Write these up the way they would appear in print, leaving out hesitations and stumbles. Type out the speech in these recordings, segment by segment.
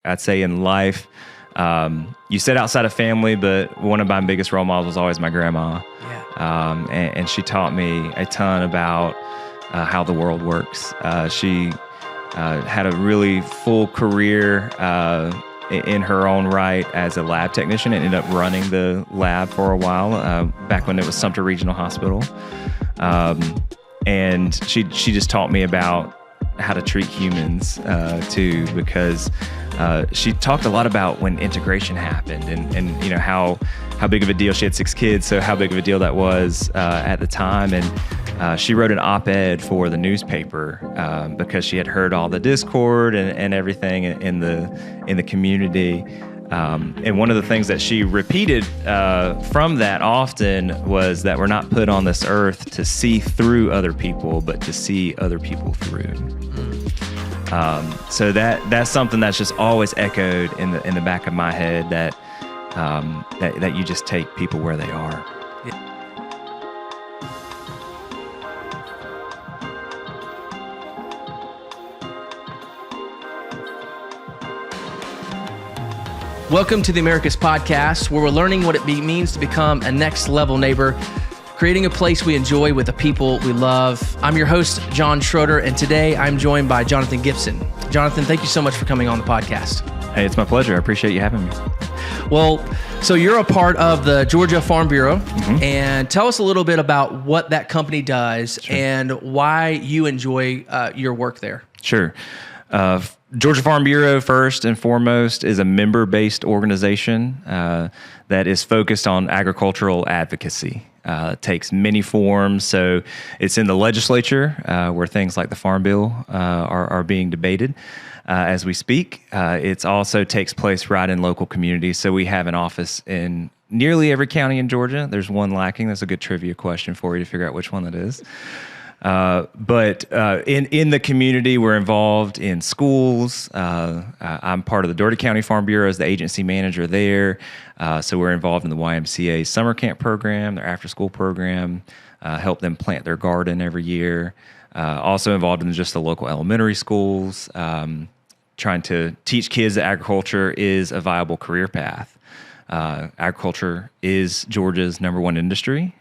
I'd say in life, you sit outside of family, but one of my biggest role models was always my grandma. Yeah. And she taught me a ton about how the world works. She had a really full career in her own right as a lab technician and ended up running the lab for a while back when it was Sumter Regional Hospital. And she just taught me about how to treat humans too, because she talked a lot about when integration happened and you know how big of a deal. She had 6 kids, so how big of a deal that was at the time. And she wrote an op-ed for the newspaper because she had heard all the discord and everything in the community. And one of the things that she repeated from that often was that we're not put on this earth to see through other people, but to see other people through. So that's something that's just always echoed in the back of my head, that you just take people where they are. Welcome to the Americus Podcast, where we're learning what it means to become a next level neighbor, creating a place we enjoy with the people we love. I'm your host, John Schroeder, and today I'm joined by Jonathan Gibson. Jonathan, thank you so much for coming on the podcast. Hey, it's my pleasure. I appreciate you having me. Well, so you're a part of the Georgia Farm Bureau, and tell us a little bit about what that company does and why you enjoy your work there. Sure. Georgia Farm Bureau, first and foremost, is a member-based organization that is focused on agricultural advocacy. It takes many forms, so it's in the legislature where things like the Farm Bill are being debated as we speak. It also takes place right in local communities, so we have an office in nearly every county in Georgia. There's one lacking. That's a good trivia question for you to figure out which one that is. But in the community, we're involved in schools. I'm part of the Doherty County Farm Bureau as the agency manager there. So we're involved in the YMCA summer camp program, their after-school program, help them plant their garden every year. Also involved in just the local elementary schools, trying to teach kids that agriculture is a viable career path. Agriculture is Georgia's #1 industry.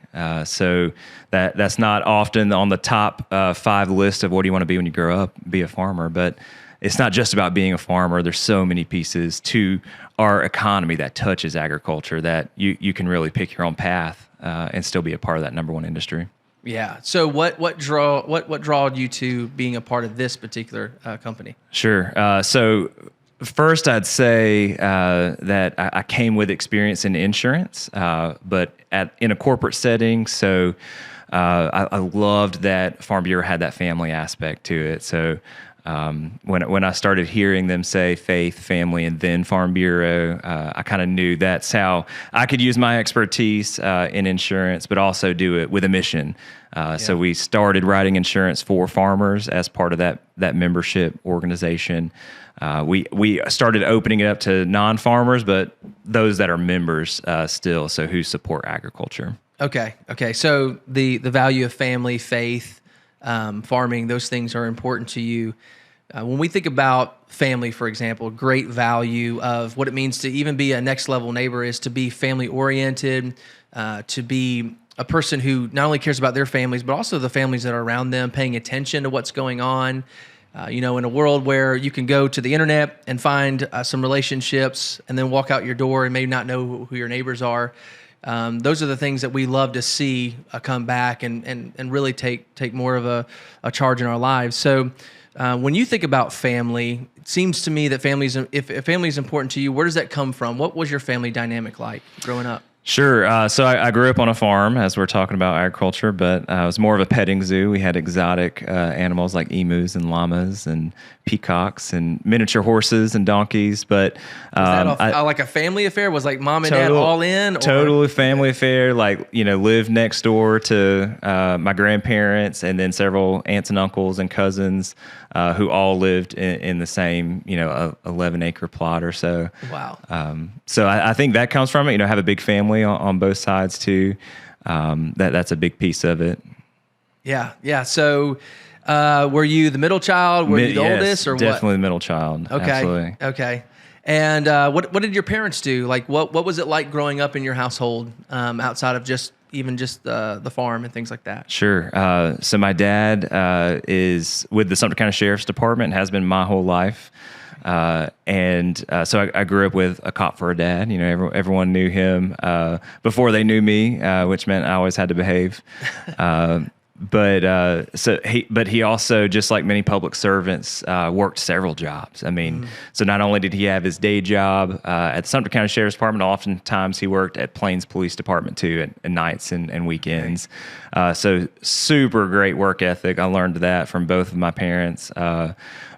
So that's not often on the top 5 list of what do you want to be when you grow up, be a farmer. But it's not just about being a farmer. There's so many pieces to our economy that touches agriculture that you can really pick your own path and still be a part of that #1 industry. Yeah. So what drawed you to being a part of this particular company? Sure. So first, I'd say that I came with experience in insurance, but in a corporate setting. So I loved that Farm Bureau had that family aspect to it. So when I started hearing them say faith, family, and then Farm Bureau, I kind of knew that's how I could use my expertise in insurance, but also do it with a mission. So we started writing insurance for farmers as part of that membership organization. We started opening it up to non-farmers, but those that are members still, so who support agriculture. Okay. So the value of family, faith, farming, those things are important to you. When we think about family, for example, great value of what it means to even be a next level neighbor is to be family oriented, to be a person who not only cares about their families, but also the families that are around them, paying attention to what's going on. In a world where you can go to the internet and find some relationships and then walk out your door and maybe not know who your neighbors are. Those are the things that we love to see come back and really take more of a charge in our lives. So when you think about family, it seems to me that if family is important to you, where does that come from? What was your family dynamic like growing up? Sure. So I grew up on a farm, as we're talking about agriculture, but it was more of a petting zoo. We had exotic animals like emus and llamas and peacocks and miniature horses and donkeys. But was that like a family affair? Was like mom and dad all in? Or? Totally family affair. Like, lived next door to my grandparents and then several aunts and uncles and cousins who all lived in the same, 11-acre plot or so. Wow. So I think that comes from it. Have a big family on both sides too. That's a big piece of it. Yeah. So were you the middle child? Were you the oldest or what? Definitely the middle child. Okay. Absolutely. Okay. And what did your parents do? Like, what was it like growing up in your household outside of just the farm and things like that? Sure. So my dad is with the Sumter County Sheriff's Department, has been my whole life. So I grew up with a cop for a dad. Everyone knew him before they knew me, which meant I always had to behave. But he also, just like many public servants, worked several jobs. I mean, so not only did he have his day job at the Sumter County Sheriff's Department, oftentimes he worked at Plains Police Department too, at nights and weekends. So super great work ethic. I learned that from both of my parents.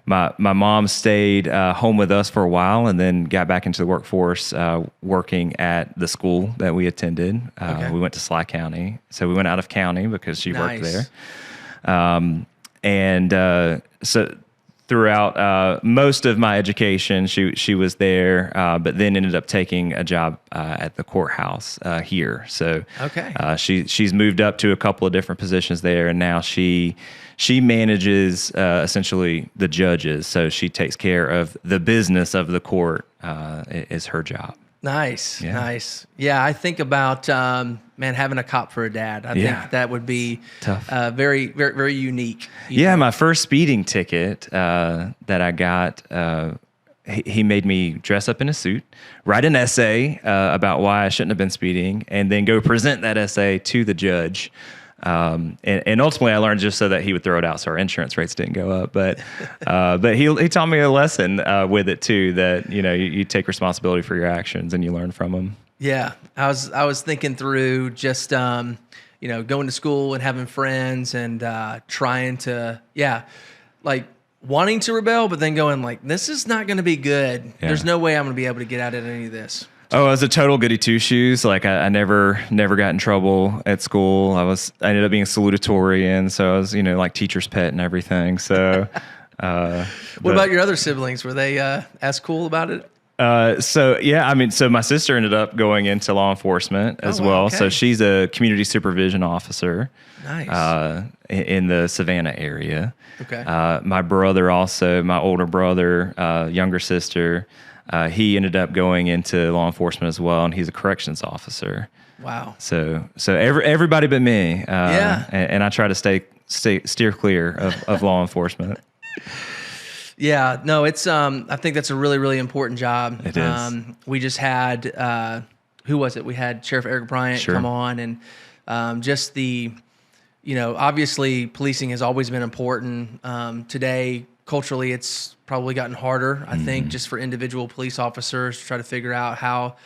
My mom stayed home with us for a while and then got back into the workforce working at the school that we attended. We went to Sly County. So we went out of county because she worked there. So throughout most of my education, she was there, but then ended up taking a job at the courthouse here. So she's moved up to a couple of different positions there, and now she manages essentially the judges. So she takes care of the business of the court is her job. Nice. Yeah, I think about having a cop for a dad. I think that would be tough. Very, very, very unique. My first speeding ticket that I got, he made me dress up in a suit, write an essay about why I shouldn't have been speeding, and then go present that essay to the judge. And ultimately I learned just so that he would throw it out so our insurance rates didn't go up. But he taught me a lesson with it too, that, you take responsibility for your actions and you learn from them. Yeah. I was thinking through just, going to school and having friends and trying to, wanting to rebel, but then going like, this is not going to be good. Yeah. There's no way I'm going to be able to get out of any of this. Oh, I was a total goody two shoes. Like I never got in trouble at school. I ended up being a salutatorian, so I was like teacher's pet and everything. So, what about your other siblings? Were they as cool about it? So my sister ended up going into law enforcement as well. Okay. So she's a community supervision officer. Nice. In the Savannah area. Okay. My brother also, my older brother, younger sister. He ended up going into law enforcement as well, and he's a corrections officer. Wow. So everybody but me. And I try to steer clear of law enforcement. Yeah, no, it's I think that's a really, really important job. It is. We just had who was it? We had Sheriff Eric Bryant come on, and just the, obviously policing has always been important. Today, culturally, it's probably gotten harder, I think, just for individual police officers to try to figure out how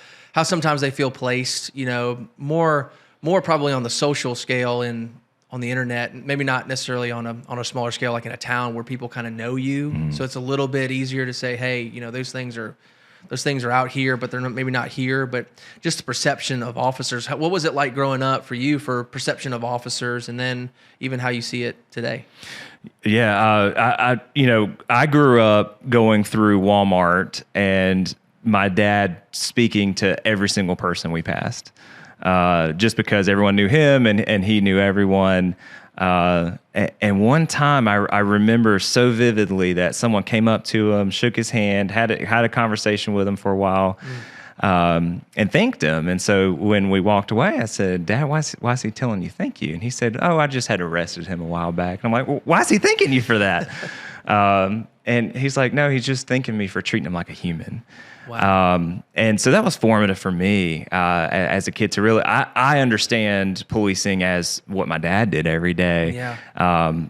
sometimes they feel placed, more probably on the social scale and on the internet, maybe not necessarily on a smaller scale, like in a town where people kind of know you. So it's a little bit easier to say, hey, those things are out here, but they're maybe not here. But just the perception of officers. What was it like growing up for you for perception of officers, and then even how you see it today? Yeah, I grew up going through Walmart and my dad speaking to every single person we passed, just because everyone knew him and he knew everyone. And one time I remember so vividly that someone came up to him, shook his hand, had a conversation with him for a while. And thanked him. And so when we walked away, I said, Dad, why is he telling you thank you? And he said, oh, I just had arrested him a while back. And I'm like, well, why is he thanking you for that? And he's like, no, he's just thanking me for treating him like a human. Wow. And so that was formative for me as a kid to really, I understand policing as what my dad did every day. Yeah.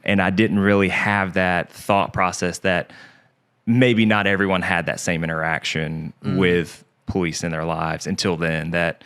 And I didn't really have that thought process that maybe not everyone had that same interaction with police in their lives until then, that,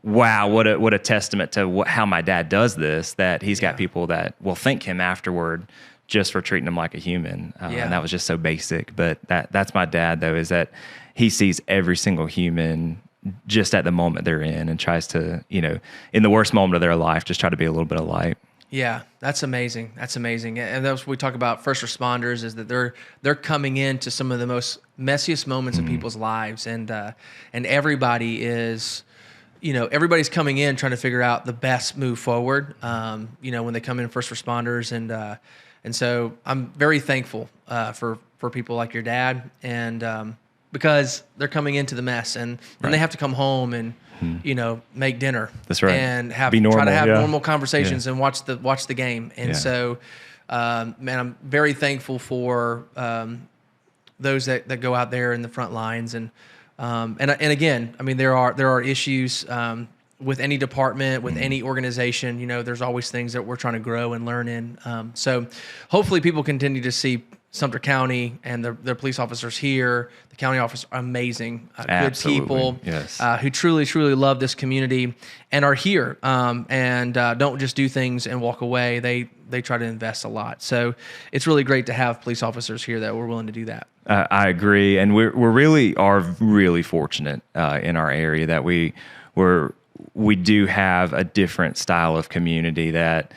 wow, what a testament to how my dad does this, that he's got people that will thank him afterward just for treating him like a human. And that was just so basic. But that's my dad, though, is that he sees every single human just at the moment they're in and tries to, in the worst moment of their life, just try to be a little bit of light. Yeah, that's amazing. That's amazing. And that's what we talk about first responders, is that they're coming into some of the most messiest moments of people's lives, and everybody is, everybody's coming in trying to figure out the best move forward. When they come in, first responders, and so I'm very thankful for people like your dad, and because they're coming into the mess, and then they have to come home and make dinner. That's right. And Normal, try to have normal conversations and watch the game. And so, man, I'm very thankful for those that go out there in the front lines. And again, I mean, there are issues with any department, with any organization. There's always things that we're trying to grow and learn in. So hopefully people continue to see Sumter County and their police officers here. The county officers are amazing, good people who truly, truly love this community and are here and don't just do things and walk away. They try to invest a lot. So it's really great to have police officers here that were willing to do that. I agree, and we are really fortunate in our area that we do have a different style of community that.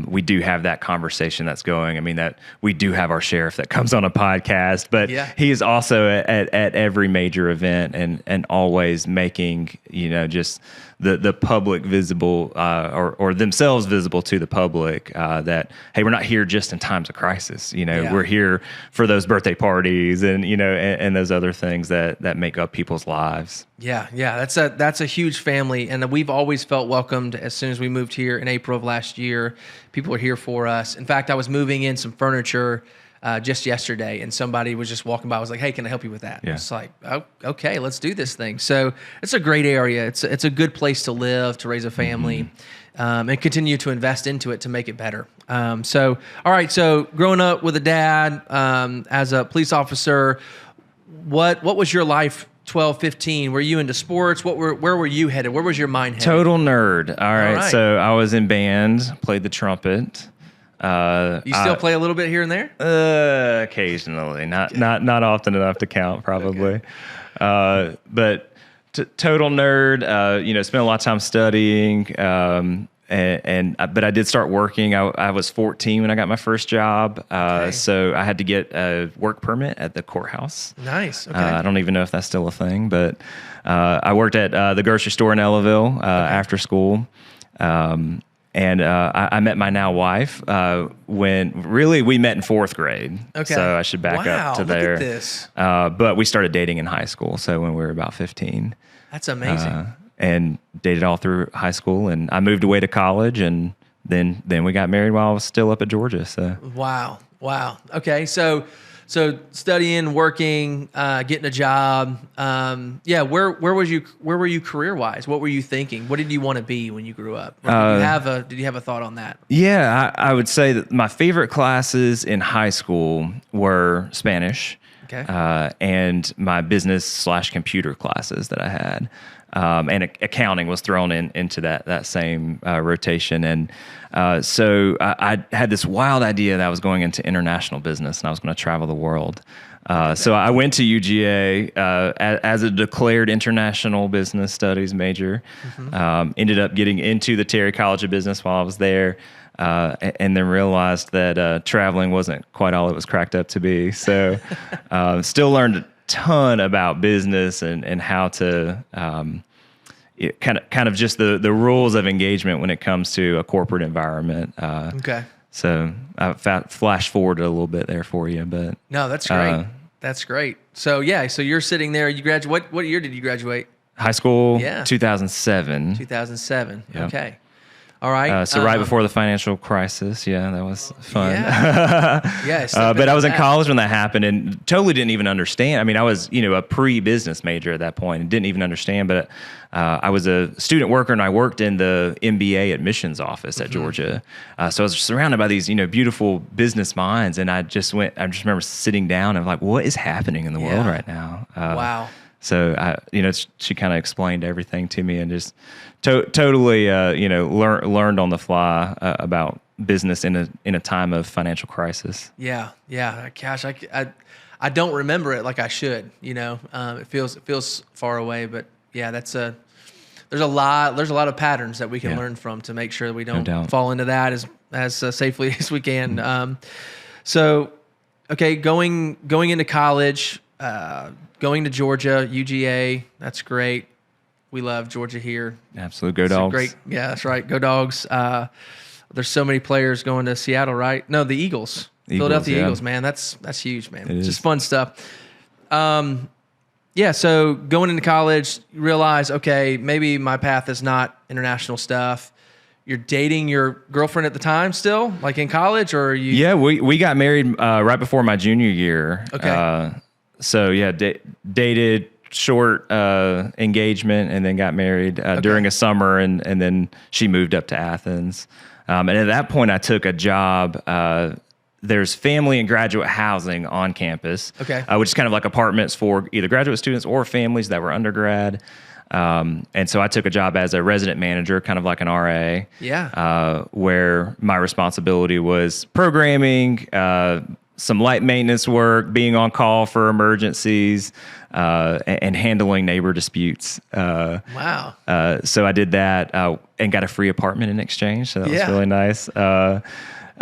We do have that conversation that's going. I mean, that we do have our sheriff that comes on a podcast, but he is also at every major event and always making, just the public visible or themselves visible to the public that, hey, we're not here just in times of crisis. We're here for those birthday parties and, and those other things that make up people's lives. Yeah. That's a huge family. And we've always felt welcomed as soon as we moved here in April of last year. People are here for us. In fact, I was moving in some furniture just yesterday, and somebody was just walking by. I was like, hey, can I help you with that? Yeah. It's like, oh, okay, let's do this thing. So it's a great area. It's a good place to live, to raise a family, and continue to invest into it to make it better. So, all right, so growing up with a dad as a police officer, what was your life 12, 15? Were you into sports? Where were you headed? Where was your mind headed? Total nerd. All right. So I was in band, played the trumpet. You still play a little bit here and there? Occasionally, not often enough to count, probably. Okay. But total nerd. Spent a lot of time studying. But I did start working. I was 14 when I got my first job. So I had to get a work permit at the courthouse. Nice. Okay. I don't even know if that's still a thing, but I worked at the grocery store in Ellaville after school. And I met my now wife when really we met in 4th grade. Okay. So I should back up to there. Look at this. But we started dating in high school. So when we were about 15. That's amazing. And dated all through high school, and I moved away to college, and then we got married while I was still up at Georgia. So wow. Okay, so studying, working, getting a job. Where were you career wise? What were you thinking? What did you want to be when you grew up? Did you have a thought on that? Yeah, I would say that my favorite classes in high school were Spanish, and my business/computer classes that I had. And accounting was thrown into that same rotation. And so I had this wild idea that I was going into international business and I was going to travel the world. So I went to UGA as a declared international business studies major. Ended up getting into the Terry College of Business while I was there. And then realized that traveling wasn't quite all it was cracked up to be. So still learned a ton about business and how to kind of just the rules of engagement when it comes to a corporate environment. So I flash forward a little bit there for you, but no, that's great. That's great. So so you're sitting there. You graduate. What year did you graduate? High school. 2007. 2007. Yep. Okay. All right. So right before the financial crisis. Yeah, that was fun. Yes. But I was in college when that happened and totally didn't even understand. I mean, I was, a pre-business major at that point and didn't even understand. But I was a student worker and I worked in the MBA admissions office at Georgia. So I was surrounded by these, beautiful business minds. And I just remember sitting down and like, what is happening in the world right now? Wow. So she kind of explained everything to me and just totally, learned on the fly about business in a time of financial crisis. Yeah. Gosh, I don't remember it like I should. It feels far away, but yeah, there's a lot of patterns that we can learn from to make sure that we don't fall into that as safely as we can. Going into college. Going to Georgia, UGA, that's great. We love Georgia here. Absolutely. Go Dogs. Great. Yeah, that's right. Go Dogs. There's so many players going to Seattle, right? No, the Eagles. Philadelphia Eagles, man. That's huge, man. It's just fun stuff. Yeah, so going into college, you realize, okay, maybe my path is not international stuff. You're dating your girlfriend at the time still, like in college, or are you? Yeah, we got married right before my junior year. Okay. So yeah, dated, short engagement, and then got married during a summer, and then she moved up to Athens. And at that point, I took a job. There's family and graduate housing on campus, which is kind of like apartments for either graduate students or families that were undergrad. And so I took a job as a resident manager, kind of like an RA, where my responsibility was programming, some light maintenance work, being on call for emergencies, and handling neighbor disputes. Wow. So I did that and got a free apartment in exchange. So that was really nice.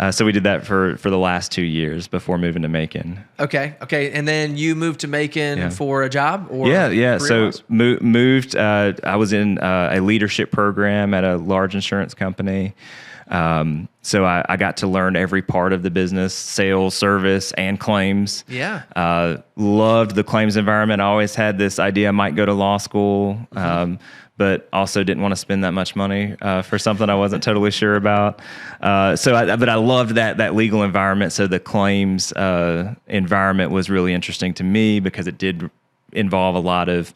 So we did that for the last 2 years before moving to Macon. Okay. And then you moved to Macon for a job? Or Yeah. So moved. I was in a leadership program at a large insurance company. So I got to learn every part of the business, sales, service, and claims. Yeah. Loved the claims environment. I always had this idea I might go to law school, but also didn't want to spend that much money for something I wasn't totally sure about. But I loved that legal environment. So the claims environment was really interesting to me because it did involve a lot of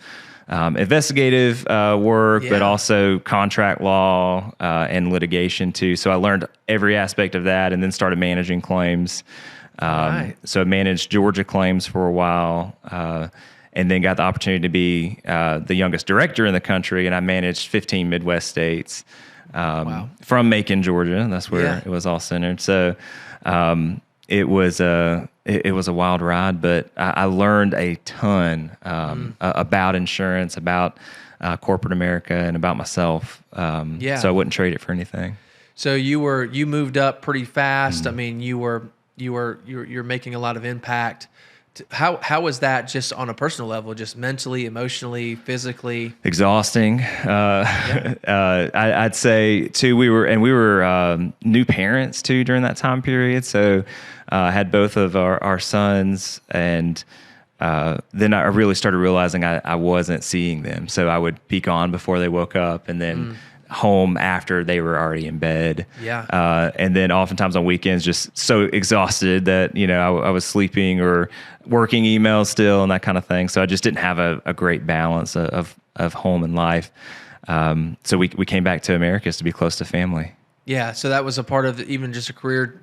investigative work, but also contract law and litigation too. So I learned every aspect of that, and then started managing claims. So I managed Georgia claims for a while, and then got the opportunity to be the youngest director in the country, and I managed 15 Midwest states from Macon, Georgia. That's where it was all centered. So it was a wild ride, but I learned a ton about insurance, about corporate America, and about myself. So I wouldn't trade it for anything. So you moved up pretty fast. I mean, you're making a lot of impact. How was that just on a personal level, just mentally, emotionally, physically? Exhausting. I'd say too, we were new parents too during that time period. So I had both of our sons, and then I really started realizing I wasn't seeing them. So I would peek on before they woke up, and then home after they were already in bed. And then oftentimes on weekends, just so exhausted that, I was sleeping or working emails still and that kind of thing. So I just didn't have a great balance of home and life. So we came back to Americus to be close to family. Yeah. So that was a part of even just a career,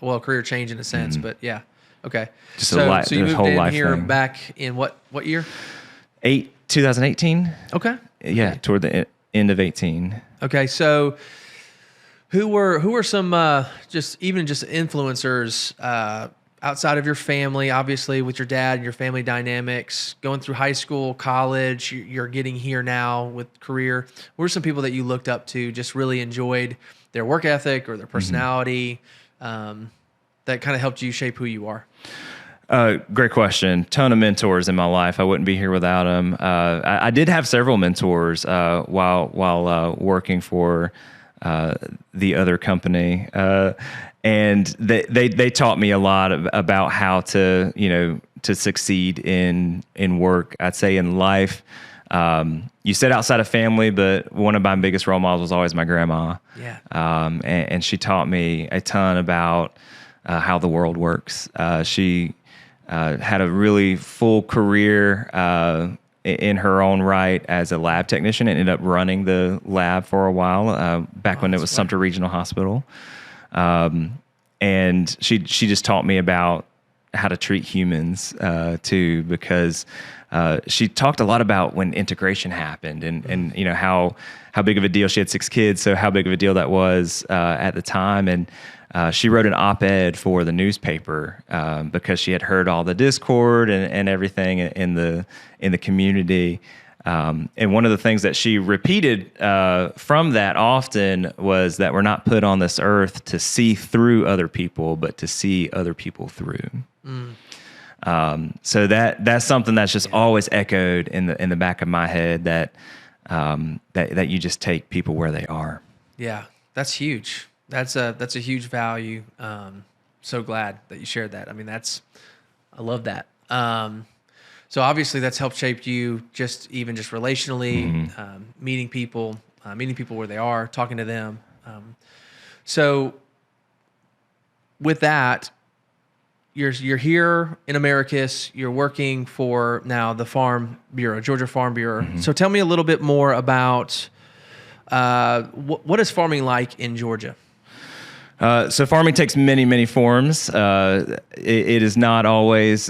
career change in a sense, but yeah. Okay. So you moved whole in life here thing. back in what year? 2018. Okay. Yeah. Toward the end of 18. Okay, so who were some just influencers outside of your family, obviously with your dad and your family dynamics, going through high school, college, you're getting here now with career. What were some people that you looked up to, just really enjoyed their work ethic or their personality, that kind of helped you shape who you are? Great question. Ton of mentors in my life. I wouldn't be here without them. I did have several mentors while working for the other company, and they taught me a lot about how to succeed in work. I'd say in life, you said outside of family, but one of my biggest role models was always my grandma. Yeah. And she taught me a ton about how the world works. She had a really full career in her own right as a lab technician, and ended up running the lab for a while back when it was Sumter Regional Hospital. And she just taught me about how to treat humans too, because she talked a lot about when integration happened and how big of a deal. She had 6 kids, so how big of a deal that was at the time. And she wrote an op-ed for the newspaper because she had heard all the discord and everything in the community. And one of the things that she repeated from that often was that we're not put on this earth to see through other people, but to see other people through. So that's something that's just always echoed in the back of my head, that you just take people where they are. Yeah, that's huge. That's a huge value. So glad that you shared that. I mean, I love that. So obviously that's helped shape you just relationally, meeting people where they are, talking to them. So with that, you're here in Americus. You're working for now the Farm Bureau, Georgia Farm Bureau. So tell me a little bit more about what is farming like in Georgia? So farming takes many forms. It is not always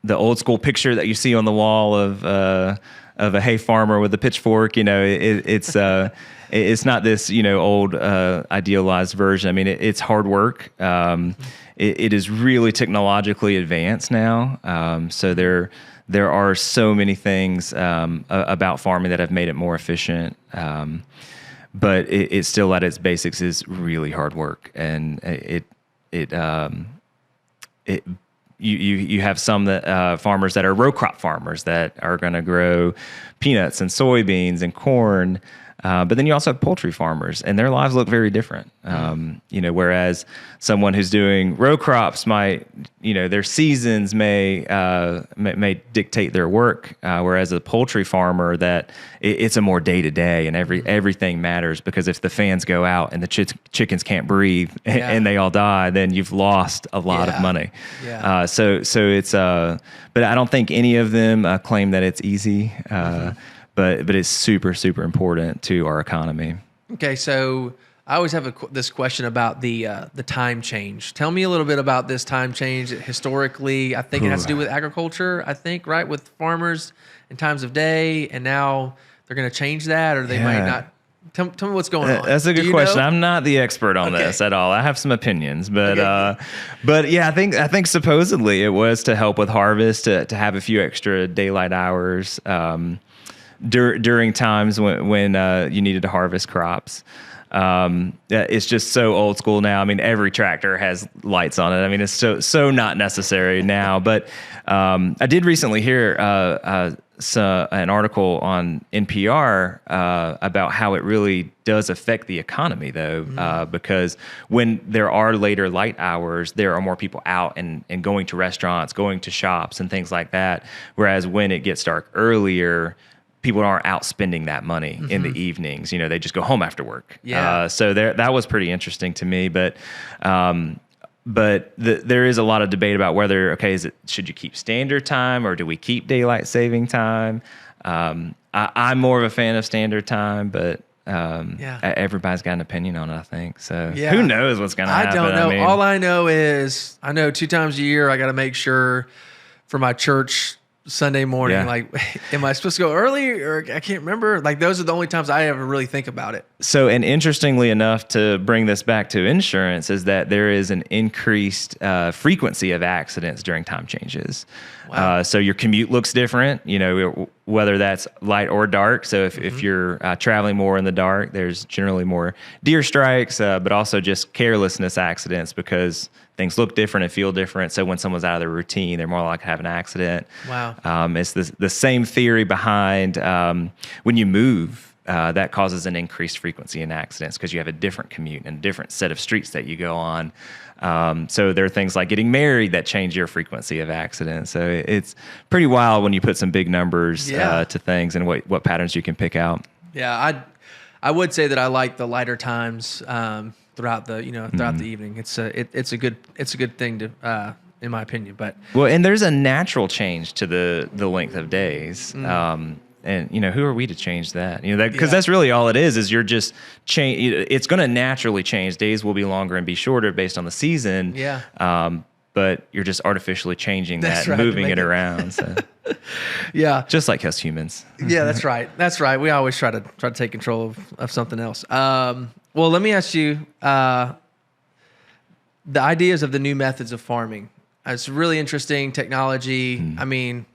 the old school picture that you see on the wall of a hay farmer with a pitchfork. It's not this old idealized version. I mean, it's hard work. It is really technologically advanced now. So there are so many things about farming that have made it more efficient. But it still at its basics is really hard work, and you have some that farmers that are row crop farmers that are going to grow peanuts and soybeans and corn. But then you also have poultry farmers, and their lives look very different. Whereas someone who's doing row crops might, their seasons may dictate their work. Whereas a poultry farmer, that it's a more day to day, and everything matters, because if the fans go out and the chickens can't breathe and they all die, then you've lost a lot of money. Yeah. So it's but I don't think any of them claim that it's easy. But it's super important to our economy. Okay, so I always have this question about the time change. Tell me a little bit about this time change. Historically, I think it has to do with agriculture, right? With farmers and times of day, and now they're going to change that, or they might not. Tell me what's going on. That's a good question. Know? I'm not the expert on this at all. I have some opinions, but yeah, I think supposedly it was to help with harvest, to have a few extra daylight hours. During times when you needed to harvest crops. It's just so old school now. I mean, every tractor has lights on it. I mean, it's so not necessary now. But I did recently hear an article on NPR about how it really does affect the economy, though, because when there are later light hours, there are more people out and going to restaurants, going to shops, and things like that. Whereas when it gets dark earlier, people aren't out spending that money in the evenings. They just go home after work. Yeah. So that was pretty interesting to me. But there is a lot of debate about whether, should you keep standard time, or do we keep daylight saving time? I'm more of a fan of standard time, but everybody's got an opinion on it, I think. So who knows what's going to happen? I don't know. All I know is 2 times a year I got to make sure for my church Sunday morning, am I supposed to go early, or I can't remember? Those are the only times I ever really think about it. So, and interestingly enough, to bring this back to insurance, is that there is an increased frequency of accidents during time changes. Wow. So your commute looks different, whether that's light or dark. So if you're traveling more in the dark, there's generally more deer strikes, but also just carelessness accidents, because things look different and feel different. So when someone's out of their routine, they're more likely to have an accident. Wow. It's the same theory behind when you move, that causes an increased frequency in accidents, because you have a different commute and a different set of streets that you go on. So there are things like getting married that change your frequency of accidents. So it's pretty wild when you put some big numbers to things and what patterns you can pick out. Yeah, I would say that I like the lighter times throughout the the evening. It's a good thing to in my opinion. But and there's a natural change to the length of days. And who are we to change that? Because that's really all it is you're just change. It's going to naturally change. Days will be longer and be shorter based on the season. Yeah. But you're just artificially changing that, moving it around. So. Yeah. Just like us humans. Yeah, that's right. That's right. We always try to take control of something else. Well, let me ask you the ideas of the new methods of farming. It's really interesting. Technology. I mean,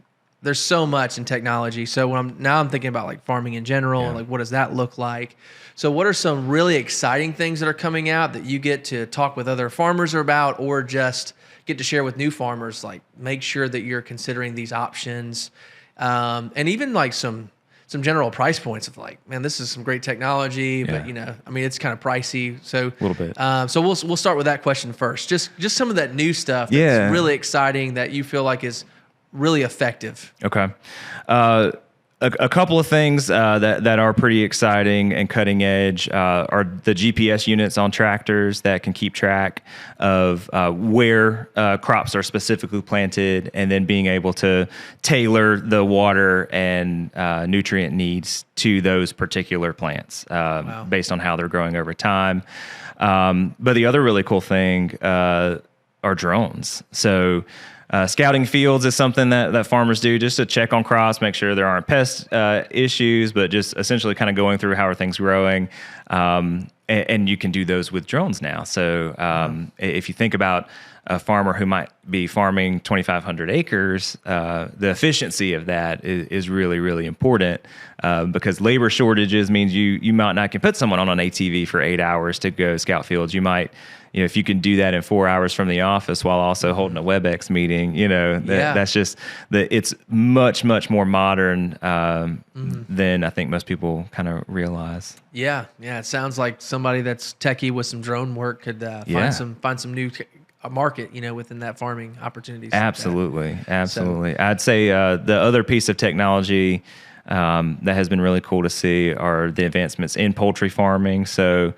there's so much in technology. So when I'm thinking about farming in general, what does that look like? So what are some really exciting things that are coming out that you get to talk with other farmers about, or just get to share with new farmers? Make sure that you're considering these options, and even some some general price points of like, man, this is some great technology, but I mean, it's kind of pricey. So a little bit. So we'll start with that question first. Just some of that new stuff that's really exciting that you feel like is really effective. Okay. A couple of things that are pretty exciting and cutting edge are the GPS units on tractors that can keep track of where crops are specifically planted, and then being able to tailor the water and nutrient needs to those particular plants based on how they're growing over time. But the other really cool thing are drones. So scouting fields is something that farmers do just to check on crops, make sure there aren't pest issues, but just essentially kind of going through how are things growing. And you can do those with drones now. So if you think about a farmer who might be farming 2,500 acres, the efficiency of that is really, really important because labor shortages means you might not can put someone on an ATV for 8 hours to go scout fields. You might, if you can do that in 4 hours from the office while also holding a WebEx meeting, that's just it's much, much more modern than I think most people kind of realize. Yeah. It sounds like somebody that's techie with some drone work could find some new market, within that farming opportunities. Absolutely. So, I'd say the other piece of technology that has been really cool to see are the advancements in poultry farming. So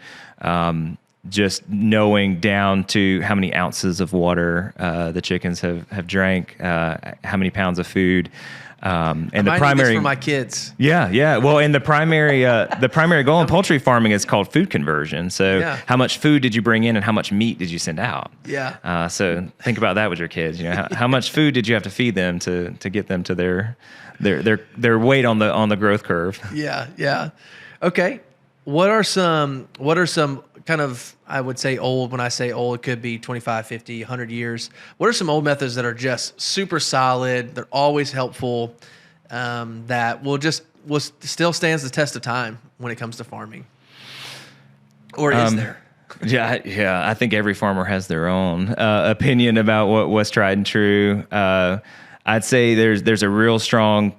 just knowing down to how many ounces of water the chickens have drank, how many pounds of food. And the primary need this for my kids. Yeah. Well, and the primary goal in poultry farming is called food conversion. So how much food did you bring in and how much meat did you send out? Yeah. So think about that with your kids. How much food did you have to feed them to get them to their weight on the growth curve? Yeah. Okay. What are some kind of, I would say old, when I say old, it could be 25, 50, 100 years. What are some old methods that are just super solid, they're always helpful, that will still stands the test of time when it comes to farming? Or is there? Yeah. I think every farmer has their own opinion about what's tried and true. I'd say there's a real strong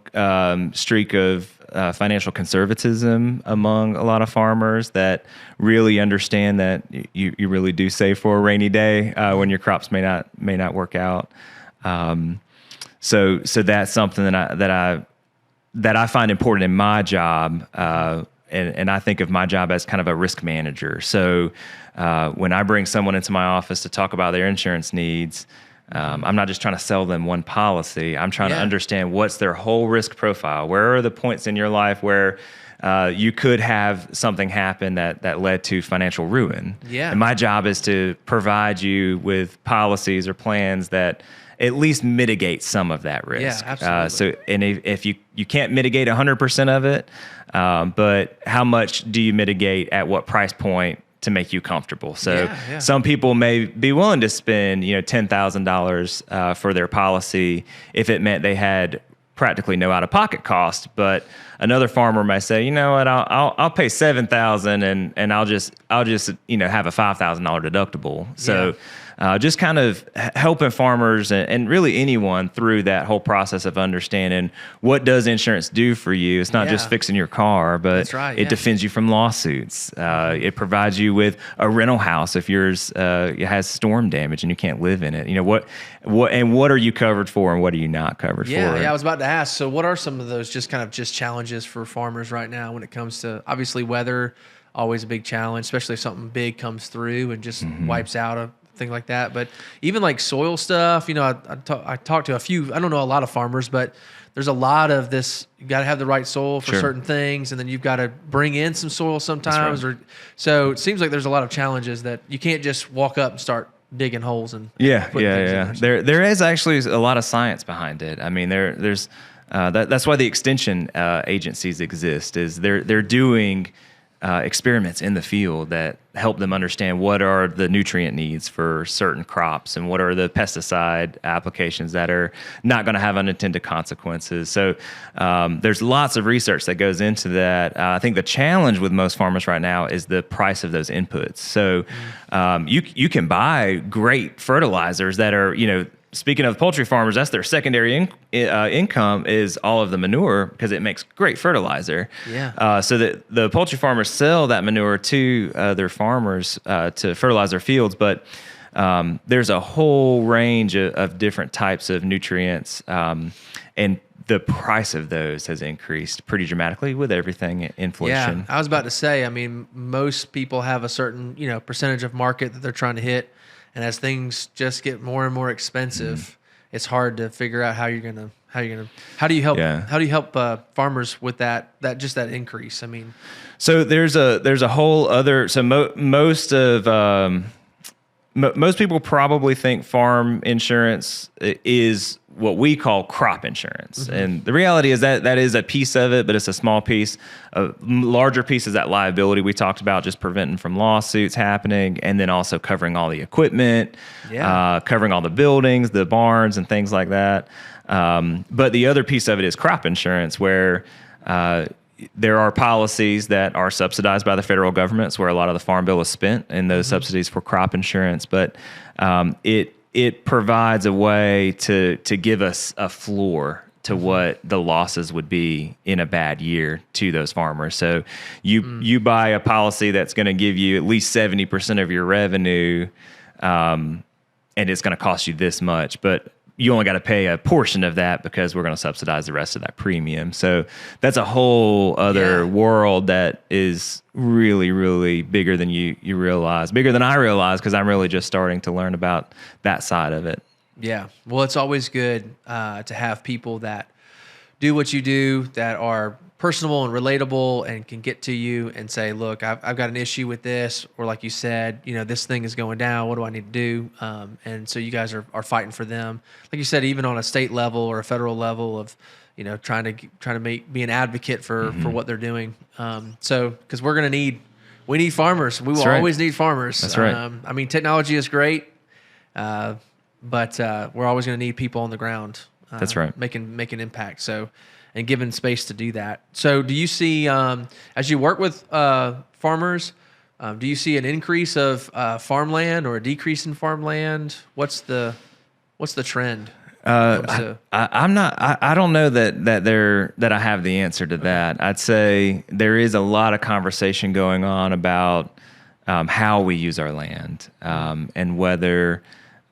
streak of financial conservatism among a lot of farmers that really understand that you really do save for a rainy day when your crops may not work out. So that's something that I find important in my job, and I think of my job as kind of a risk manager. So when I bring someone into my office to talk about their insurance needs, I'm not just trying to sell them one policy. I'm trying to understand what's their whole risk profile. Where are the points in your life where you could have something happen that led to financial ruin? Yeah. And my job is to provide you with policies or plans that at least mitigate some of that risk. Yeah, absolutely. And if you can't mitigate 100% of it, but how much do you mitigate at what price point to make you comfortable? So some people may be willing to spend $10,000 for their policy if it meant they had practically no out-of-pocket cost. But another farmer might say, you know what, I'll pay $7,000 and I'll just have a $5,000 deductible. So just kind of helping farmers and really anyone through that whole process of understanding what does insurance do for you. It's not just fixing your car, but it defends you from lawsuits. It provides you with a rental house if yours has storm damage and you can't live in it. What are you covered for and what are you not covered for? Yeah, I was about to ask. So what are some of those just challenges for farmers right now when it comes to, obviously, weather, always a big challenge, especially if something big comes through and just wipes out a thing like that. But even like soil stuff, I talked to a few, I don't know a lot of farmers, but there's a lot of this, you got to have the right soil for certain things, and then you've got to bring in some soil sometimes. So it seems like there's a lot of challenges that you can't just walk up and start digging holes and putting things in there is actually a lot of science behind it. I mean, there's that's why the extension agencies exist, is they're doing experiments in the field that help them understand what are the nutrient needs for certain crops and what are the pesticide applications that are not going to have unintended consequences. So there's lots of research that goes into that. I think the challenge with most farmers right now is the price of those inputs. So you can buy great fertilizers that are, speaking of poultry farmers, that's their secondary income is all of the manure because it makes great fertilizer. Yeah. So that the poultry farmers sell that manure to their farmers to fertilize their fields, but there's a whole range of different types of nutrients, and the price of those has increased pretty dramatically with everything inflation. Yeah, I was about to say, I mean, most people have a certain, percentage of market that they're trying to hit. And as things just get more and more expensive, it's hard to figure out how do you help farmers with that increase? I mean, so there's a whole other, so most people probably think farm insurance is what we call crop insurance. Mm-hmm. And the reality is that is a piece of it, but it's a small piece. A larger piece is that liability we talked about, just preventing from lawsuits happening, and then also covering all the equipment, covering all the buildings, the barns, and things like that. But the other piece of it is crop insurance, where there are policies that are subsidized by the federal government. It's where a lot of the farm bill is spent in those subsidies for crop insurance. But it provides a way to give us a floor to what the losses would be in a bad year to those farmers. So you buy a policy that's going to give you at least 70% of your revenue, and it's going to cost you this much, but you only got to pay a portion of that because we're going to subsidize the rest of that premium. So that's a whole other world that is really, really bigger than you realize, bigger than I realize, because I'm really just starting to learn about that side of it. Yeah. Well, it's always good to have people that do what you do, that are personable and relatable and can get to you and say, look, I've got an issue with this, or like you said, this thing is going down. What do I need to do? And so you guys are fighting for them. Like you said, even on a state level or a federal level of, trying to be an advocate for what they're doing. So, because we need farmers. We will always need farmers. That's right. I mean, technology is great, but we're always going to need people on the ground. That's right. Making impact. So, and given space to do that. So do you see, as you work with farmers, do you see an increase of farmland or a decrease in farmland? What's the trend? I don't know that I have the answer to that. I'd say there is a lot of conversation going on about how we use our land, and whether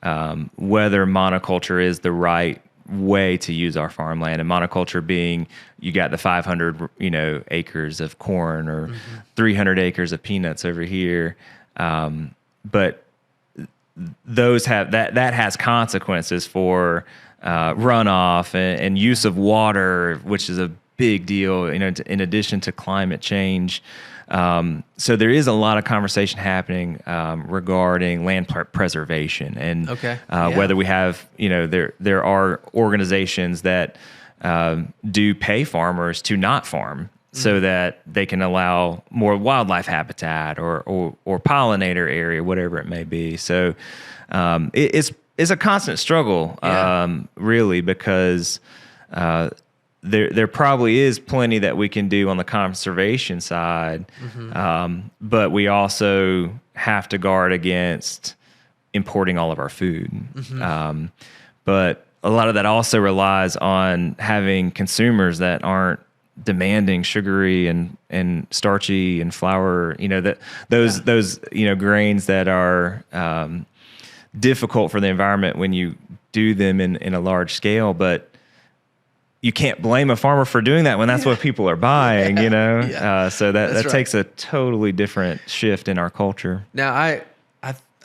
monoculture is the right way to use our farmland. And monoculture being, you got the 500 acres of corn or 300 acres of peanuts over here, but those have that has consequences for runoff and use of water, which is a big deal, in addition to climate change. So there is a lot of conversation happening regarding land preservation, and whether we have, there are organizations that do pay farmers to not farm so that they can allow more wildlife habitat or pollinator area, whatever it may be. So it's a constant struggle, really, because there probably is plenty that we can do on the conservation side, but we also have to guard against importing all of our food. But a lot of that also relies on having consumers that aren't demanding sugary and starchy and flour, those grains that are difficult for the environment when you do them in a large scale. But you can't blame a farmer for doing that when that's what people are buying, so that takes a totally different shift in our culture. Now, I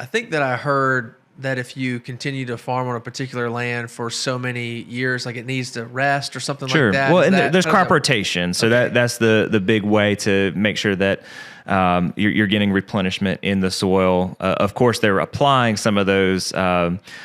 think that I heard that if you continue to farm on a particular land for so many years, like it needs to rest or something like that. Well, and there's crop rotation. So that's the big way to make sure that you're getting replenishment in the soil. Of course, they're applying some of those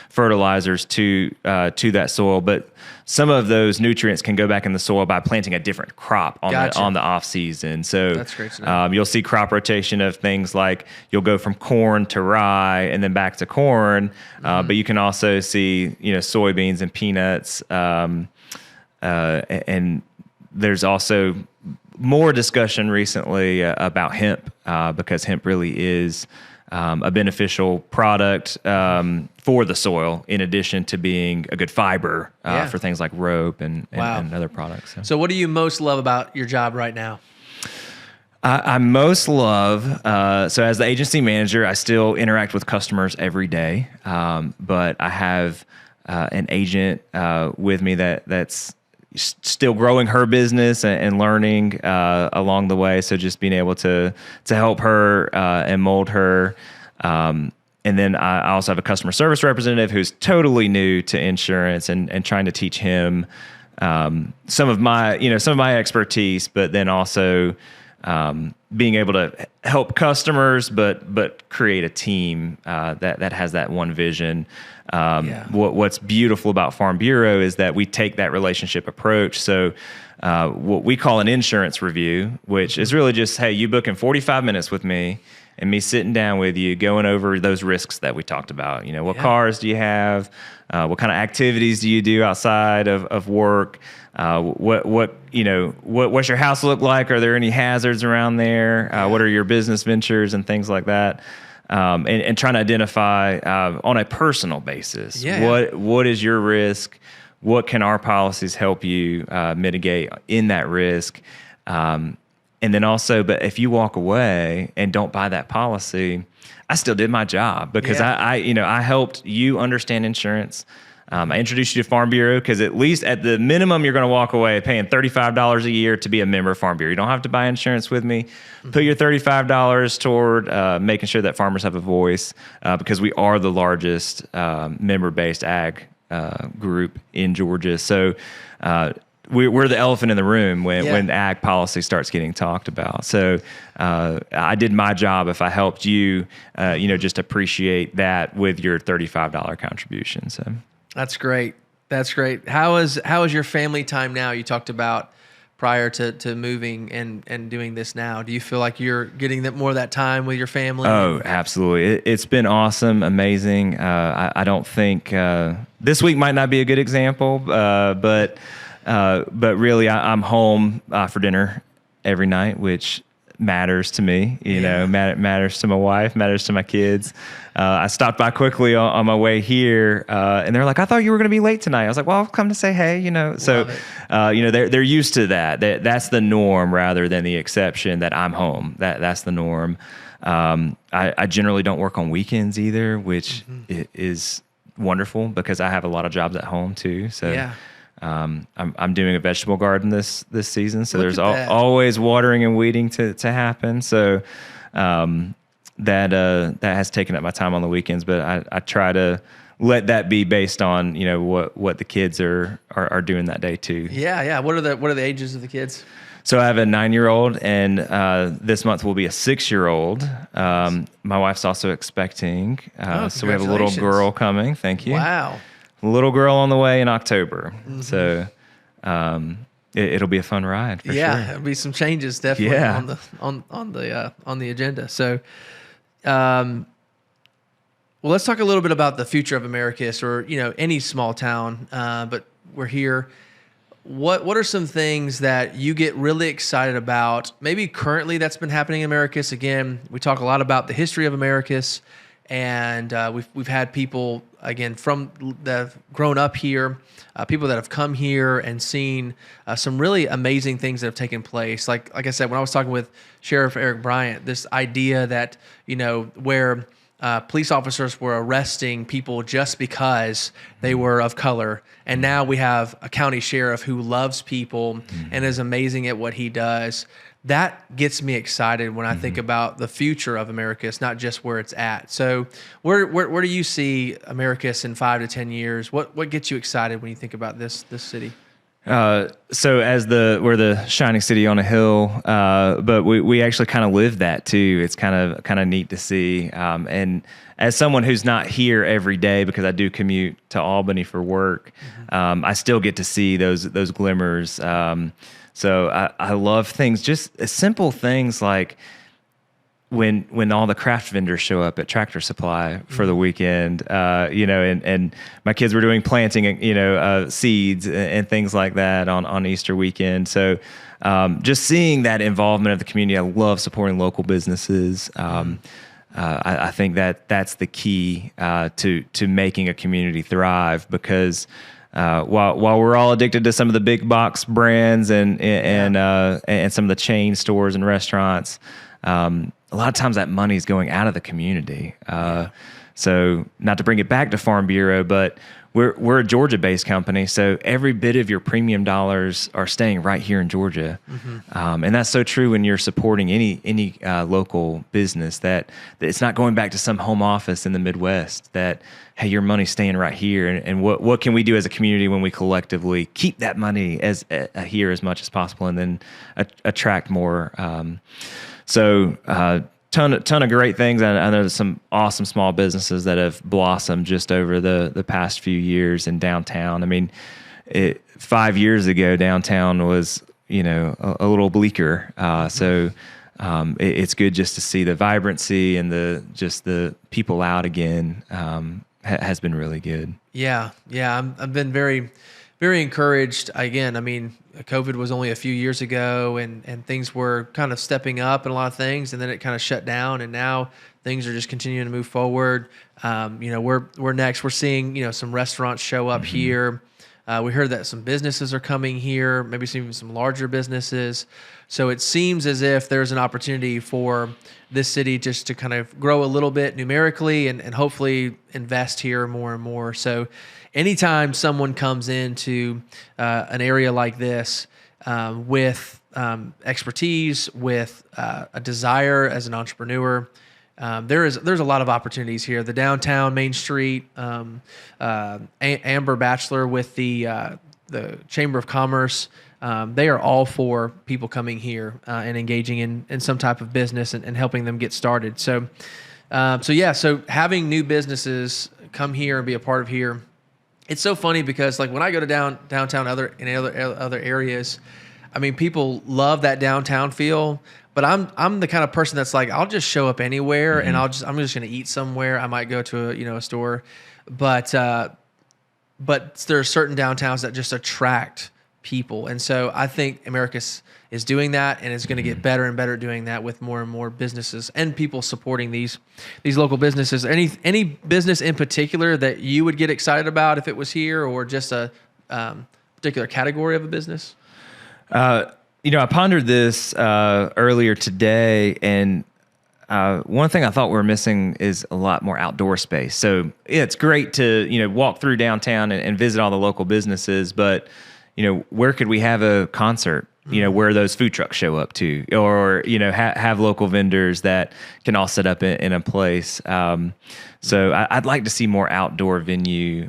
fertilizers to that soil, but some of those nutrients can go back in the soil by planting a different crop on the off season. So that's great to know. You'll see crop rotation of things like you'll go from corn to rye and then back to corn, but you can also see soybeans and peanuts, and there's also more discussion recently about hemp, because hemp really is a beneficial product for the soil, in addition to being a good fiber for things like rope and other products. So what do you most love about your job right now? I most love, so as the agency manager, I still interact with customers every day, but I have an agent with me that's still growing her business and learning along the way. So just being able to help her and mold her. And then I also have a customer service representative who's totally new to insurance and trying to teach him some of my expertise, but then also being able to help customers, but create a team that has that one vision. What's beautiful about Farm Bureau is that we take that relationship approach. So what we call an insurance review, which is really just, hey, you book in 45 minutes with me and me sitting down with you, going over those risks that we talked about. What cars do you have? What kind of activities do you do outside of work? What's your house look like? Are there any hazards around there? What are your business ventures and things like that? And trying to identify on a personal basis, what is your risk? What can our policies help you mitigate in that risk? And then also, but if you walk away and don't buy that policy, I still did my job because I helped you understand insurance. I introduced you to Farm Bureau because at least at the minimum, you're going to walk away paying $35 a year to be a member of Farm Bureau. You don't have to buy insurance with me. Put your $35 toward making sure that farmers have a voice because we are the largest member-based ag group in Georgia. So we're the elephant in the room when ag policy starts getting talked about. So I did my job if I helped you, just appreciate that with your $35 contribution. So that's great. That's great. How is your family time now? You talked about prior to moving and doing this now. Do you feel like you're getting more of that time with your family? Oh, absolutely. It's been awesome, amazing. I don't think this week might not be a good example, but really, I'm home for dinner every night, which matters to me. Matters to my wife, matters to my kids. I stopped by quickly on my way here, and they're like, "I thought you were going to be late tonight." I was like, "Well, I've come to say hey." So they're used to that. That's the norm rather than the exception. That I'm home. That's the norm. I generally don't work on weekends either, which is wonderful because I have a lot of jobs at home too. So. I'm doing a vegetable garden this season, so there's always watering and weeding to happen. So that has taken up my time on the weekends, but I try to let that be based on what the kids are doing that day too. Yeah. What are the ages of the kids? So I have a 9-year-old, and this month will be a 6-year-old. My wife's also expecting, so we have a little girl coming. Thank you. Wow. Little girl on the way in October. So it'll be a fun ride for sure. There'll be some changes definitely on the agenda. So well, let's talk a little bit about the future of Americus or any small town, but we're here. What are some things that you get really excited about maybe currently that's been happening in Americus? Again, we talk a lot about the history of Americus, and we've had people again that have grown up here, people that have come here and seen some really amazing things that have taken place. Like I said, when I was talking with Sheriff Eric Bryant, this idea that where police officers were arresting people just because they were of color, and now we have a county sheriff who loves people and is amazing at what he does. That gets me excited when I think about the future of Americus, not just where it's at. So where do you see Americus in 5 to 10 years? What gets you excited when you think about this city? So we're the shining city on a hill, but we actually kind of live that too. It's kind of neat to see. And as someone who's not here every day, because I do commute to Albany for work, I still get to see those glimmers. So I love things, just simple things like when all the craft vendors show up at Tractor Supply for the weekend, and my kids were doing planting, seeds and things like that on Easter weekend. So just seeing that involvement of the community, I love supporting local businesses. I think that's the key to making a community thrive, because while we're all addicted to some of the big box brands and some of the chain stores and restaurants, a lot of times that money is going out of the community. So not to bring it back to Farm Bureau, but we're a Georgia-based company, so every bit of your premium dollars are staying right here in Georgia, and that's so true when you're supporting any local business. That it's not going back to some home office in the Midwest. That, hey, your money's staying right here, and what can we do as a community when we collectively keep that money here as much as possible, and then attract more. Ton of great things. I know there's some awesome small businesses that have blossomed just over the past few years in downtown. I mean, 5 years ago, downtown was, a little bleaker. It's good just to see the vibrancy and the people out again. Has been really good. Yeah. I've been very, very encouraged. Again, I mean, COVID was only a few years ago, and things were kind of stepping up in a lot of things, and then it kind of shut down, and now things are just continuing to move forward. We're next. We're seeing some restaurants show up here. We heard that some businesses are coming here, maybe even some larger businesses. So it seems as if there's an opportunity for this city just to kind of grow a little bit numerically and hopefully invest here more and more. So anytime someone comes into an area like this with expertise, with a desire as an entrepreneur, there's a lot of opportunities here. The downtown Main Street, Amber Batchelor with the Chamber of Commerce, they are all for people coming here and engaging in some type of business and helping them get started. So having new businesses come here and be a part of here. It's so funny because like when I go to downtown other areas, I mean, people love that downtown feel, but I'm the kind of person that's like, I'll just show up anywhere and I'm just going to eat somewhere. I might go to a store, but there are certain downtowns that just attract people. And so I think Americus is doing that, and it's going to get better and better at doing that with more and more businesses and people supporting these local businesses. Any business in particular that you would get excited about if it was here, or just a particular category of a business? I pondered this earlier today, and one thing I thought we were missing is a lot more outdoor space. So it's great to walk through downtown and visit all the local businesses, but where could we have a concert? Where those food trucks show up to, or have local vendors that can all set up in a place. So I'd like to see more outdoor venue,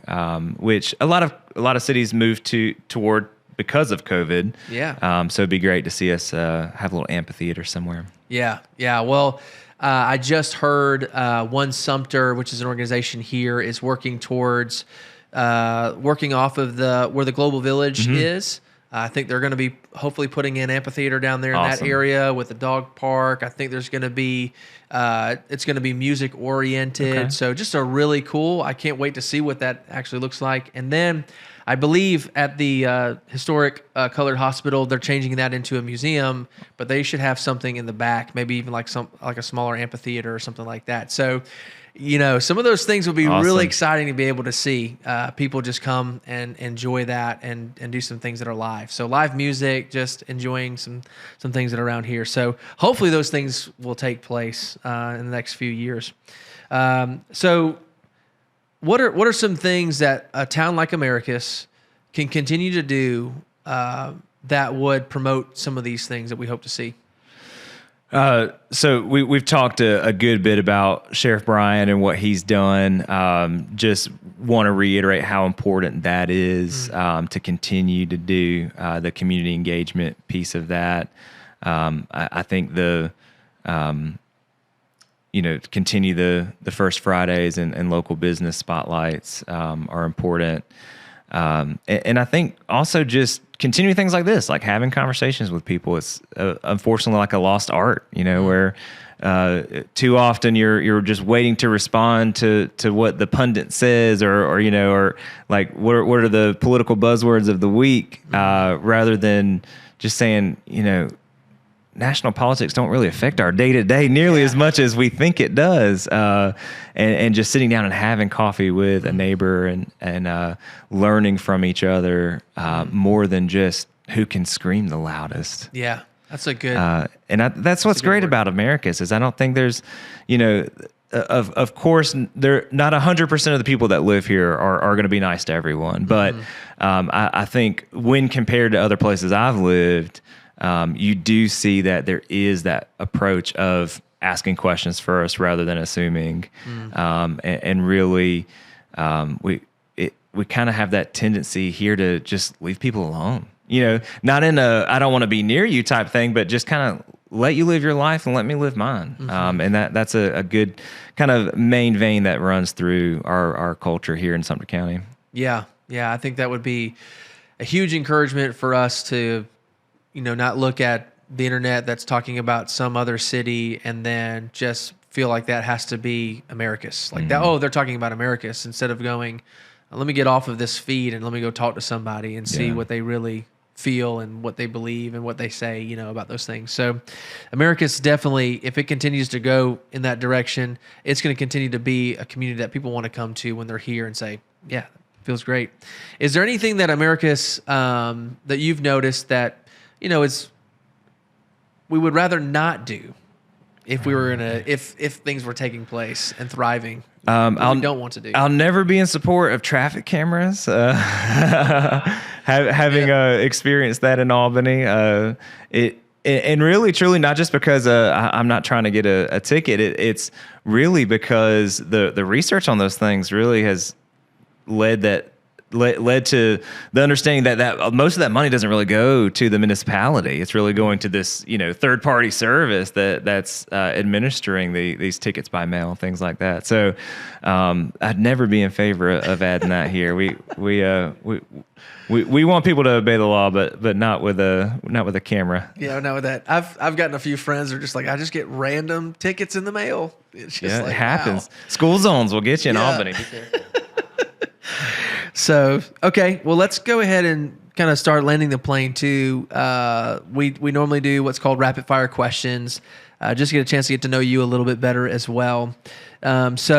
which a lot of cities moved toward because of COVID. Yeah. So it'd be great to see us have a little amphitheater somewhere. Yeah. Well, I just heard One Sumter, which is an organization here, is working towards working off of where the Global Village is. I think they're going to be hopefully putting in amphitheater down there in that area with the dog park. I think there's going to be it's going to be music oriented. Okay. So just a really cool. I can't wait to see what that actually looks like. And then I believe at the historic Colored Hospital, they're changing that into a museum, but they should have something in the back, maybe even like a smaller amphitheater or something like that. So, some of those things will be really exciting to be able to see. People just come and enjoy that and do some things that are live. So live music, just enjoying some things that are around here. So hopefully those things will take place in the next few years. So what are some things that a town like Americus can continue to do that would promote some of these things that we hope to see? So we've talked a good bit about Sheriff Bryan and what he's done. Just want to reiterate how important that is to continue to do the community engagement piece of that. I think continue the First Fridays and local business spotlights are important. And I think also just continue things like this, like having conversations with people. It's unfortunately like a lost art, where too often you're just waiting to respond to what the pundit says, or like what are the political buzzwords of the week, rather than just saying, national politics don't really affect our day to day nearly as much as we think it does. And just sitting down and having coffee with a neighbor and learning from each other more than just who can scream the loudest. Yeah, that's a good. That's what's great about Americus is I don't think there's, of course, they're not 100% of the people that live here are going to be nice to everyone, but I think when compared to other places I've lived, you do see that there is that approach of asking questions first rather than assuming, and really, we kind of have that tendency here to just leave people alone. Not in a I don't want to be near you type thing, but just kind of let you live your life and let me live mine. And that's a good kind of main vein that runs through our culture here in Sumter County. Yeah. I think that would be a huge encouragement for us to, not look at the internet that's talking about some other city and then just feel like that has to be Americus. Like that, they're talking about Americus, instead of going, let me get off of this feed and let me go talk to somebody and see what they really feel and what they believe and what they say, about those things. So Americus definitely, if it continues to go in that direction, it's going to continue to be a community that people want to come to when they're here and say, yeah, feels great. Is there anything that Americus, that you've noticed that, is we would rather not do if we were if things were taking place and thriving? We don't want to do. I'll never be in support of traffic cameras. Having experienced that in Albany, and really, truly, not just because I'm not trying to get a ticket. It's really because the research on those things really has led to the understanding that most of that money doesn't really go to the municipality. It's really going to this, third party service that's administering these tickets by mail, things like that. So I'd never be in favor of adding that here. We want people to obey the law, but not with a camera. Yeah, not with that. I've gotten a few friends who are just like, I just get random tickets in the mail. It's just it happens. Wow. School zones will get you in Albany. So, okay, well, let's go ahead and kind of start landing the plane too. We normally do what's called rapid fire questions, just to get a chance to get to know you a little bit better as well. Here's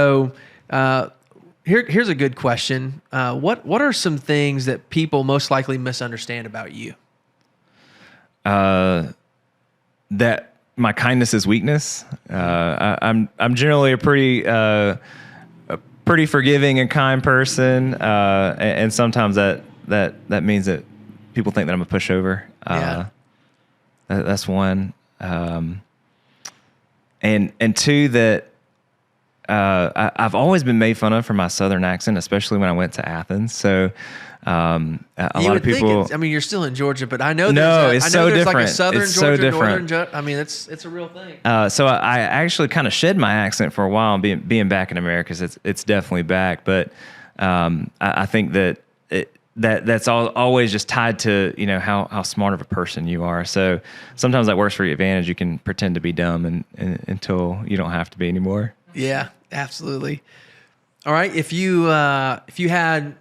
a good question. What are some things that people most likely misunderstand about you? That my kindness is weakness. I'm generally a pretty forgiving and kind person, and sometimes that means that people think that I'm a pushover. That's one, and two, that I've always been made fun of for my Southern accent, especially when I went to Athens. So a lot of people. You're still in Georgia, but I know it's so different. Like a Southern it's Georgia, so different. Northern. It's a real thing. So I actually kind of shed my accent for a while, being back in America. It's definitely back, but I think that's always just tied to how smart of a person you are. So sometimes that works for your advantage. You can pretend to be dumb and until you don't have to be anymore. Yeah, absolutely. All right, if you had,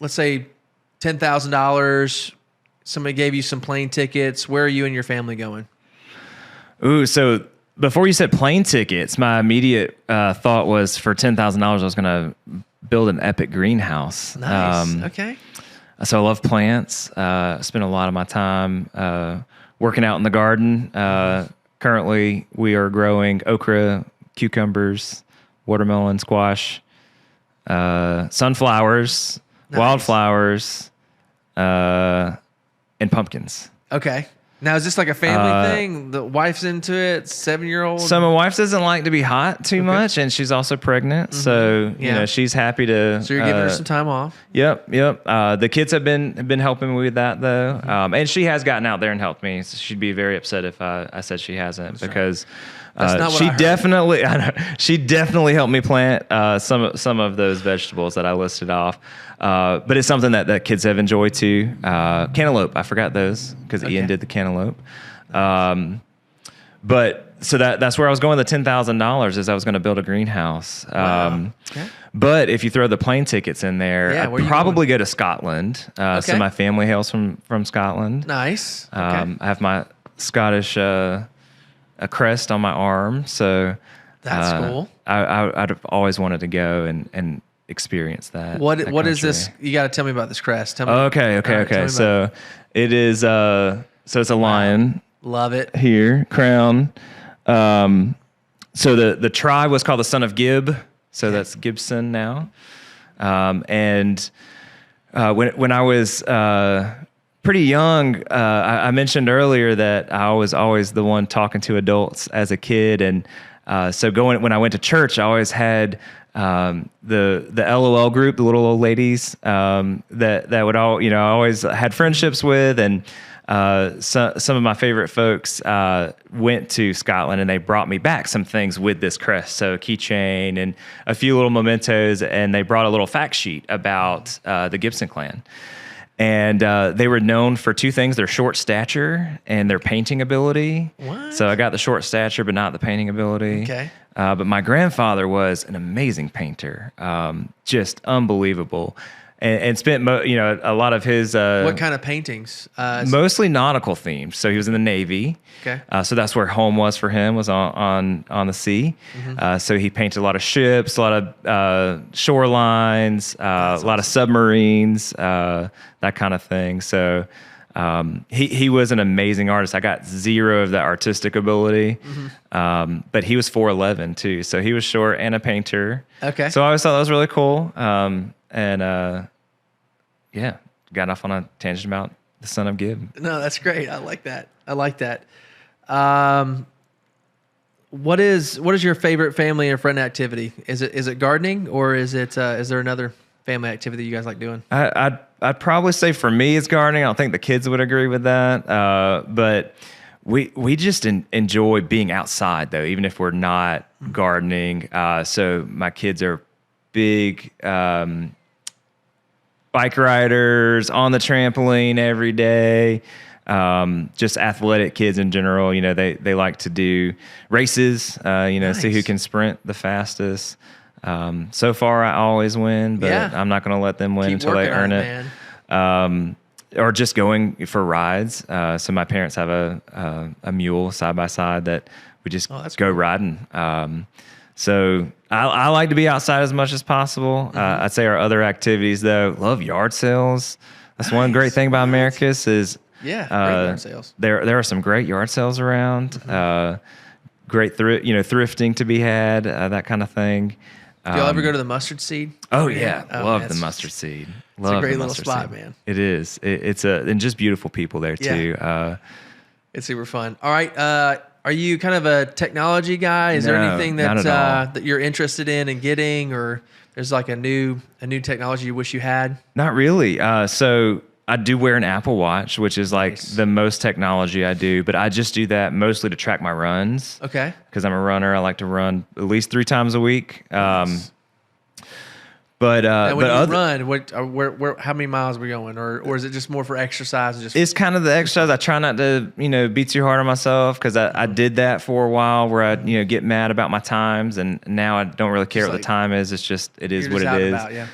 let's say, $10,000, somebody gave you some plane tickets, where are you and your family going? Ooh, so before you said plane tickets, my immediate thought was for $10,000, I was going to build an epic greenhouse. Nice. Okay. So I love plants. I spend a lot of my time working out in the garden. Currently, we are growing okra, cucumbers, watermelon, squash, sunflowers, wildflowers, and pumpkins. Okay. Now, is this like a family thing? The wife's into it, 7-year-old? So my wife doesn't like to be hot too much, and she's also pregnant. Mm-hmm. So, she's happy to... So you're giving her some time off? Yep. The kids have been helping me with that, though. Mm-hmm. And she has gotten out there and helped me. So she'd be very upset if I said she hasn't. That's because... That's not what she definitely helped me plant some of those vegetables that I listed off. But it's something that kids have enjoyed too. Cantaloupe, I forgot those because Ian did the cantaloupe. But so that's where I was going. The $10,000 is I was going to build a greenhouse. Wow. But if you throw the plane tickets in there, I'd probably go to Scotland. So my family hails from Scotland. Nice. I have my Scottish a crest on my arm. So That's cool. I'd always wanted to go and experience that. What that is country. this? You got to tell me about this crest. Tell me. Okay. All right, tell me about So it is. So it's a lion. Love it. Here, crown. So the tribe was called the Son of Gib. So that's Gibson now. And when I was pretty young, I mentioned earlier that I was always the one talking to adults as a kid, and so when I went to church, I always had the LOL group, the little old ladies that would all I always had friendships with, and some of my favorite folks went to Scotland, and they brought me back some things with this crest, so a keychain and a few little mementos, and they brought a little fact sheet about the Gibson clan. And they were known for two things: their short stature and their painting ability. What? So I got the short stature, but not the painting ability. Okay. But my grandfather was an amazing painter, just unbelievable, and spent a lot of his What kind of paintings? mostly nautical themed. So he was in the Navy. Okay. So that's where home was for him, was on the sea. So he painted a lot of ships, a lot of shorelines, a lot of submarines, that kind of thing. So he was an amazing artist. I got zero of that artistic ability, but he was 4'11" too. So he was short and a painter. Okay. So I always thought that was really cool. Yeah, got off on a tangent about the Son of Gib. No, that's great. I like that. What is your favorite family and friend activity? Is it gardening, or is there another family activity you guys like doing? I'd probably say for me it's gardening. I don't think the kids would agree with that, but we just enjoy being outside though, even if we're not gardening. So my kids are big bike riders, on the trampoline every day. Just athletic kids in general. They like to do races, Nice. see who can sprint the fastest. So far I always win, but Yeah. I'm not going to let them win Keep until they working on earn it. man. Or just going for rides. So my parents have a mule side by side that we just that's go cool. riding. So I like to be outside as much as possible. I'd say our other activities though, love yard sales. That's one great thing about Americus is Yeah, great yard sales. there are some great yard sales around. Great thrifting to be had, that kind of thing. Do y'all ever go to the Mustard Seed? Oh yeah, love man, the mustard seed. It's a great little spot, man. It is. And just beautiful people there too. It's super fun. All right, are you kind of a technology guy? Is there No, anything not that at all. that you're interested in getting, or there's like a new technology you wish you had? Not really. So I do wear an Apple Watch, which is like Nice. the most technology I do, but I just do that mostly to track my runs. Okay. Because I'm a runner. I like to run at least 3 times a week. But And when but you run, where how many miles are we going, or is it just more for exercise? it's kind of the exercise. I try not to, be too hard on myself, because I did that for a while where I, get mad about my times, and now I don't really care Just what the time is. It's just, it is you're what just it out is. and about, yeah.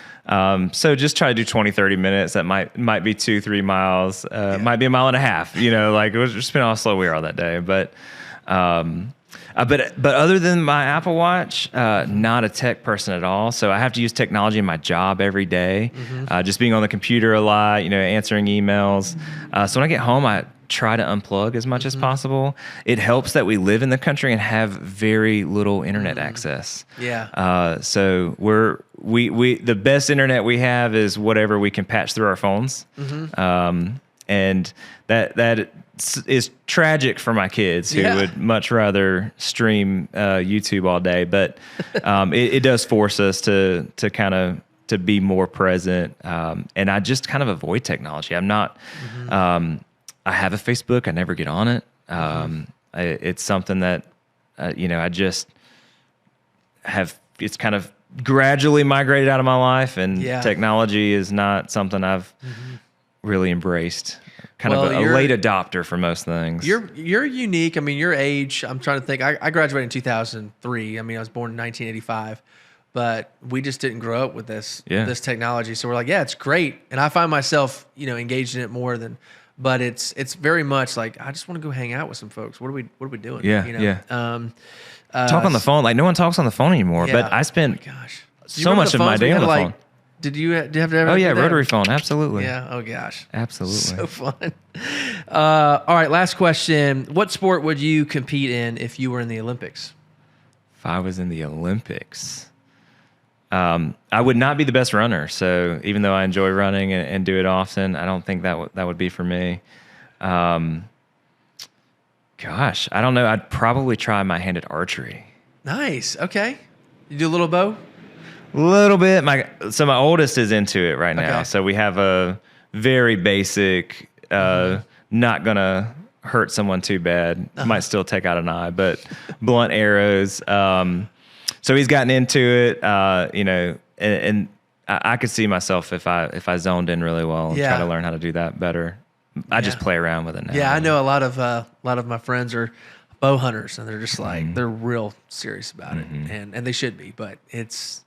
So just try to do 20, 30 minutes. That might be 2-3 miles, might be a mile and a half, like it was just depending on how slow we are all that day. But other than my Apple Watch, not a tech person at all. So I have to use technology in my job every day. Just being on the computer a lot, answering emails. So when I get home, I try to unplug as much as possible. It helps that we live in the country and have very little internet access. Yeah. So we the best internet we have is whatever we can patch through our phones. And that is tragic for my kids who would much rather stream YouTube all day. But it does force us to kind of to be more present. And I just kind of avoid technology. I'm not. I have a Facebook. I never get on it. It's something that I just have. It's kind of gradually migrated out of my life, and technology is not something I've really embraced. Kind of a late adopter for most things. You're unique. I mean, your age, I'm trying to think. I graduated in 2003. I mean, I was born in 1985, but we just didn't grow up with this technology. So we're like, yeah, it's great. And I find myself, engaged in it more than but it's very much like, I just want to go hang out with some folks. What are we doing? Yeah, you know? yeah. Talk on the phone. Like no one talks on the phone anymore, Yeah. but I spent Gosh, so much of my day on the phone. Did you have to ever? Oh yeah, do that? rotary phone. Absolutely. Yeah. Oh gosh. Absolutely. So fun. All right. Last question. What sport would you compete in if you were in the Olympics? If I was in the Olympics, I would not be the best runner. So even though I enjoy running and do it often, I don't think that would be for me. Gosh, I don't know. I'd probably try my hand at archery. Nice. Okay. You do a little bow? A little bit. My oldest is into it right now. Okay. So we have a very basic, not gonna hurt someone too bad. Might still take out an eye, but blunt arrows. So he's gotten into it, and I could see myself if I zoned in really well and try to learn how to do that better. I just play around with it now. Yeah, I know a lot of my friends are bow hunters, and they're just like they're real serious about it, and they should be. But it's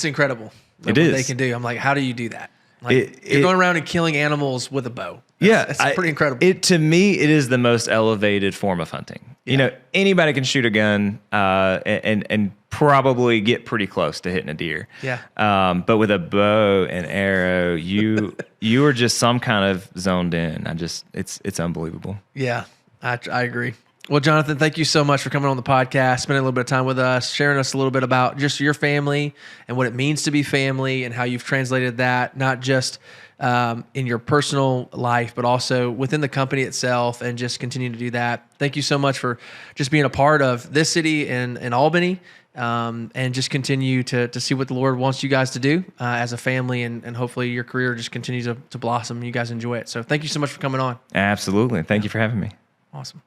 incredible. What they can do. I'm like, how do you do that? Like you're going around and killing animals with a bow. It's pretty incredible. To me, it is the most elevated form of hunting. Yeah. You know, anybody can shoot a gun and probably get pretty close to hitting a deer. Yeah. But with a bow and arrow, you are just some kind of zoned in. It's unbelievable. Yeah, I agree. Well, Jonathan, thank you so much for coming on the podcast, spending a little bit of time with us, sharing us a little bit about just your family and what it means to be family and how you've translated that, not just in your personal life, but also within the company itself, and just continue to do that. Thank you so much for just being a part of this city in Albany, and just continue to see what the Lord wants you guys to do as a family, and hopefully your career just continues to blossom and you guys enjoy it. So thank you so much for coming on. Absolutely. Thank you for having me. Awesome.